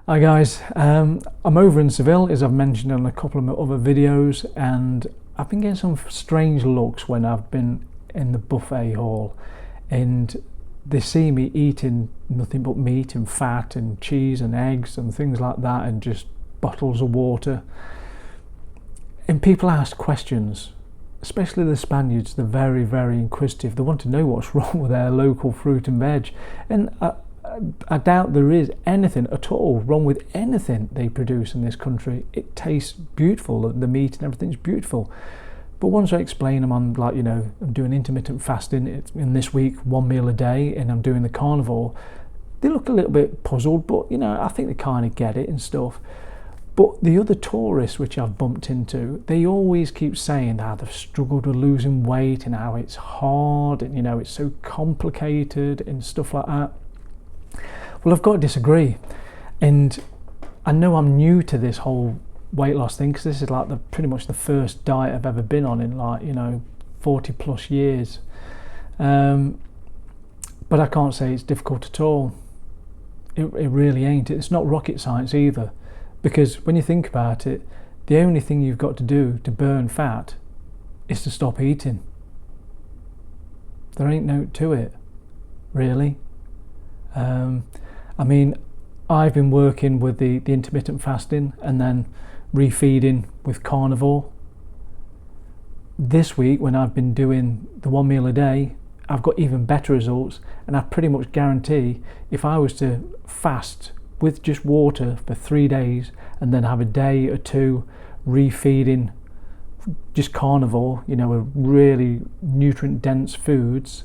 Hi guys, I'm over in Seville, as I've mentioned in a couple of my other videos, and I've been getting some strange looks when I've been in the buffet hall and they see me eating nothing but meat and fat and cheese and eggs and things like that, and just bottles of water. And people ask questions, especially the Spaniards. They're very, very inquisitive. They want to know what's wrong with their local fruit and veg, and I doubt there is anything at all wrong with anything they produce in this country. It tastes beautiful, the meat and everything's beautiful. But once I explain them, I'm like, I'm doing intermittent fasting. It's in this week, 1 meal a day, and I'm doing the carnivore. They look a little bit puzzled, but I think they kind of get it and stuff. But the other tourists which I've bumped into, they always keep saying how they've struggled with losing weight and how it's hard and it's so complicated and stuff like that. Well, I've got to disagree, and I know I'm new to this whole weight loss thing because this is like pretty much the first diet I've ever been on in 40 plus years, but I can't say it's difficult at all. It really ain't. It's not rocket science either, because when you think about it, the only thing you've got to do to burn fat is to stop eating. There ain't no to it, really. I've been working with the intermittent fasting and then refeeding with carnivore. This week, when I've been doing the 1 meal a day, I've got even better results, and I pretty much guarantee if I was to fast with just water for 3 days and then have a day or two refeeding just carnivore, with really nutrient dense foods,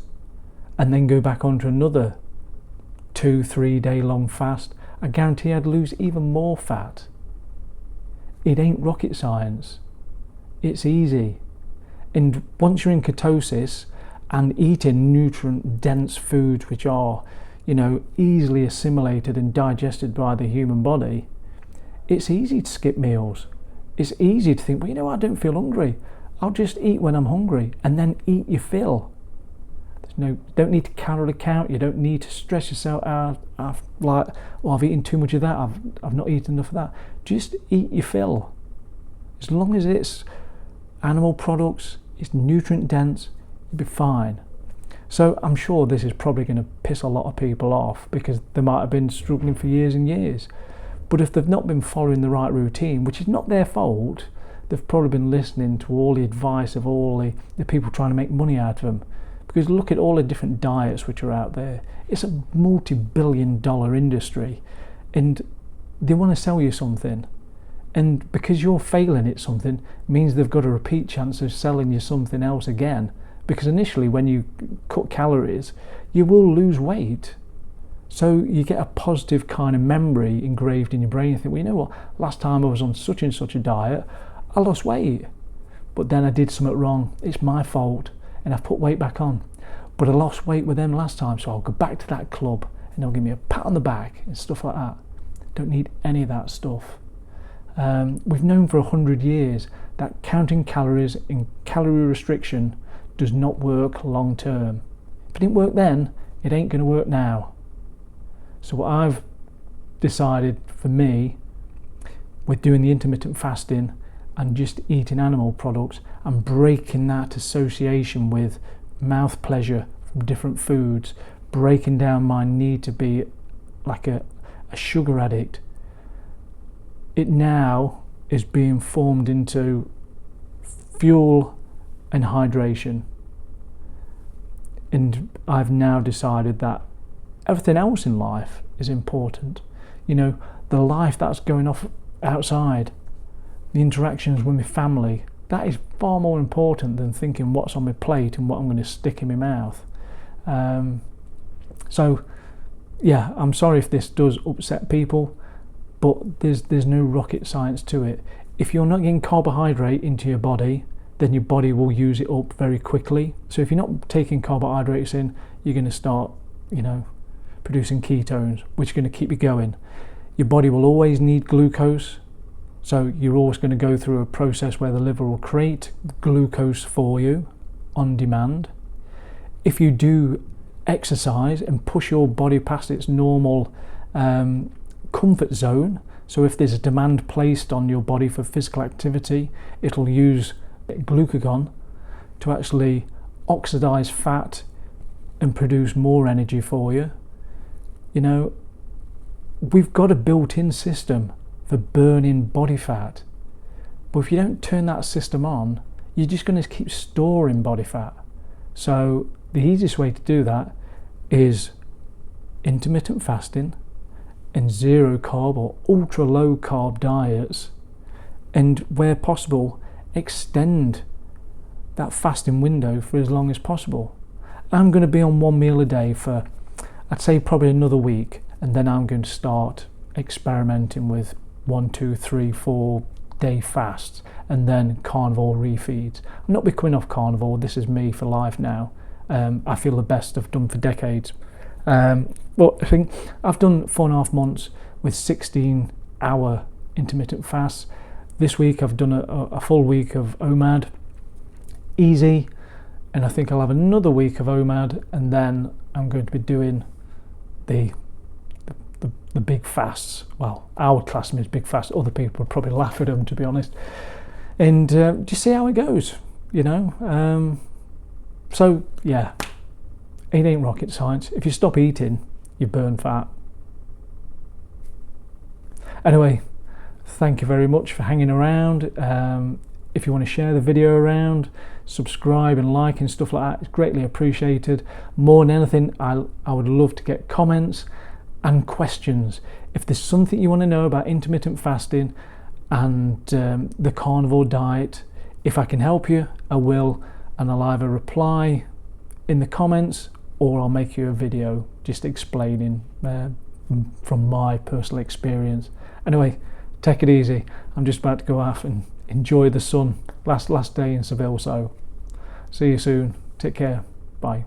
and then go back onto another 2-3 day long fast, I guarantee I'd lose even more fat. It ain't rocket science. It's easy. And once you're in ketosis and eating nutrient dense foods which are easily assimilated and digested by the human body, it's easy to skip meals. It's easy to think, I don't feel hungry, I'll just eat when I'm hungry, and then eat your fill. Don't need to calorie count. You don't need to stress yourself out. I've eaten too much of that. I've not eaten enough of that. Just eat your fill. As long as it's animal products, it's nutrient dense, you'll be fine. So I'm sure this is probably going to piss a lot of people off because they might have been struggling for years and years. But if they've not been following the right routine, which is not their fault, they've probably been listening to all the advice of all the people trying to make money out of them. Because look at all the different diets which are out there. It's a multi-billion-dollar industry, and they want to sell you something. And because you're failing at something means they've got a repeat chance of selling you something else again. Because initially when you cut calories, you will lose weight. So you get a positive kind of memory engraved in your brain. You think, last time I was on such and such a diet, I lost weight. But then I did something wrong. It's my fault. And I've put weight back on, but I lost weight with them last time, so I'll go back to that club and they'll give me a pat on the back and stuff like that. Don't need any of that stuff. We've known for 100 years that counting calories and calorie restriction does not work long term. If it didn't work then, it ain't going to work now. So what I've decided for me with doing the intermittent fasting and just eating animal products and breaking that association with mouth pleasure from different foods, breaking down my need to be like a sugar addict, it now is being formed into fuel and hydration. And I've now decided that everything else in life is important. The life that's going off outside, the interactions with my family, that is far more important than thinking what's on my plate and what I'm going to stick in my mouth. So yeah, I'm sorry if this does upset people, but there's no rocket science to it. If you're not getting carbohydrate into your body, then your body will use it up very quickly. So if you're not taking carbohydrates in, you're going to start producing ketones, which are going to keep you going. Your body will always need glucose. So you're always going to go through a process where the liver will create glucose for you on demand. If you do exercise and push your body past its normal comfort zone. So if there's a demand placed on your body for physical activity, it'll use glucagon to actually oxidize fat and produce more energy for you. You know, we've got a built-in system for burning body fat. But if you don't turn that system on, you're just going to keep storing body fat. So the easiest way to do that is intermittent fasting and zero carb or ultra low carb diets, and where possible extend that fasting window for as long as possible. I'm going to be on 1 meal a day for, I'd say, probably another week, and then I'm going to start experimenting with 1, 2, 3, 4 day fasts and then carnivore refeeds. I'm not becoming off carnivore. This is me for life now. I feel the best I've done for decades. But I think I've done 4.5 months with 16-hour intermittent fasts. This week I've done a full week of OMAD, easy, and I think I'll have another week of OMAD, and then I'm going to be doing the big fasts. Well, I would class them as big fasts. Other people would probably laugh at them, to be honest. And just see how it goes, you know. So yeah, it ain't rocket science. If you stop eating, you burn fat. Anyway, thank you very much for hanging around. If you want to share the video around, subscribe and like and stuff like that, it's greatly appreciated. More than anything, I would love to get comments and questions. If there's something you want to know about intermittent fasting and the carnivore diet, if I can help you, I will, and I'll either reply in the comments or I'll make you a video just explaining from my personal experience. Anyway, take it easy. I'm just about to go off and enjoy the sun. Last day in Seville, so see you soon. Take care. Bye.